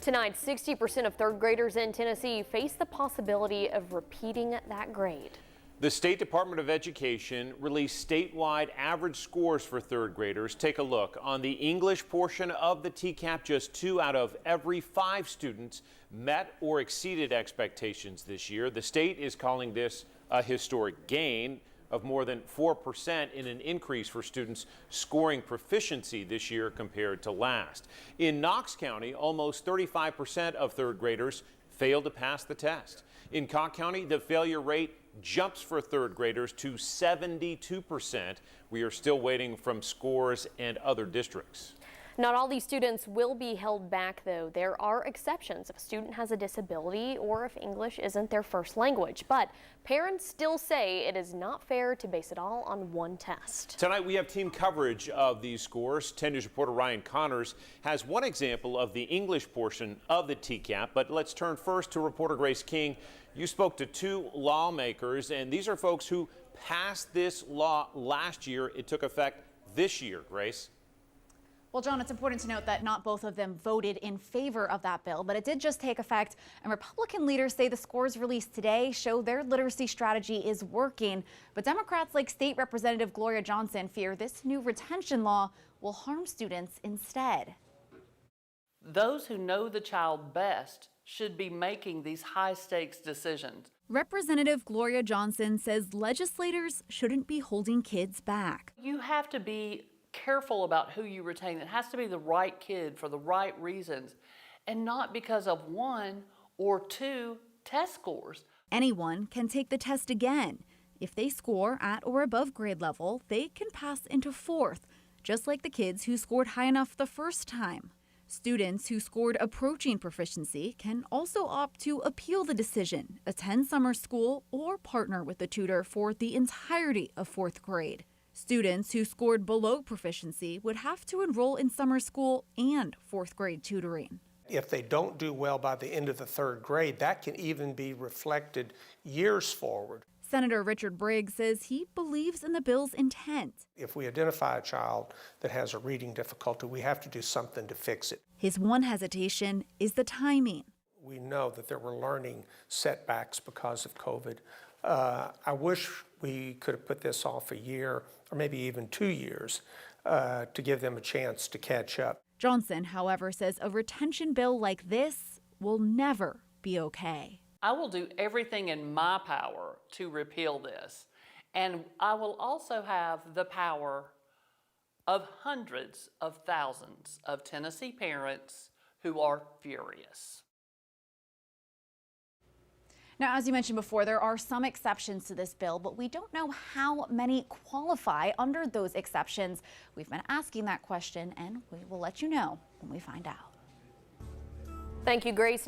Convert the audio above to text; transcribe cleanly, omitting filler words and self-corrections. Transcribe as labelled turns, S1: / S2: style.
S1: Tonight, 60% of third graders in Tennessee face the possibility of repeating that grade.
S2: The State Department of Education released statewide average scores for third graders. Take a look. On the English portion of the TCAP, just 2 out of every 5 students met or exceeded expectations this year. The state is calling this a historic gain of more than 4% in an increase for students scoring proficiency this year compared to last. In Knox County, almost 35% of third graders failed to pass the test. In Cocke County, the failure rate jumps for third graders to 72%. We are still waiting from scores and other districts.
S1: Not all these students will be held back, though. There are exceptions if a student has a disability or if English isn't their first language. But parents still say it is not fair to base it all on one test.
S2: Tonight we have team coverage of these scores. 10 News reporter Ryan Connors has one example of the English portion of the TCAP. But let's turn first to reporter Grace King. You spoke to 2 lawmakers, and these are folks who passed this law last year. It took effect this year. Grace?
S3: Well, John, it's important to note that not both of them voted in favor of that bill, but it did just take effect. And Republican leaders say the scores released today show their literacy strategy is working. But Democrats like State Representative Gloria Johnson fear this new retention law will harm students instead.
S4: Those who know the child best should be making these high-stakes decisions.
S3: Representative Gloria Johnson says legislators shouldn't be holding kids back.
S4: You have to be careful about who you retain. It has to be the right kid for the right reasons and not because of 1 or 2 test scores.
S3: Anyone can take the test again. If they score at or above grade level, they can pass into 4th, just like the kids who scored high enough the first time. Students who scored approaching proficiency can also opt to appeal the decision, attend summer school, or partner with the tutor for the entirety of 4th grade. Students who scored below proficiency would have to enroll in summer school and 4th grade tutoring.
S5: If they don't do well by the end of the 3rd grade, that can even be reflected years forward.
S3: Senator Richard Briggs says he believes in the bill's intent.
S5: If we identify a child that has a reading difficulty, we have to do something to fix it.
S3: His one hesitation is the timing.
S5: We know that there were learning setbacks because of COVID. I wish we could have put this off a year or maybe even 2 years to give them a chance to catch up.
S3: Johnson, however, says a retention bill like this will never be okay.
S4: I will do everything in my power to repeal this, and I will also have the power of hundreds of thousands of Tennessee parents who are furious.
S3: Now, as you mentioned before, there are some exceptions to this bill, but we don't know how many qualify under those exceptions. We've been asking that question, and we will let you know when we find out.
S1: Thank you, Grace.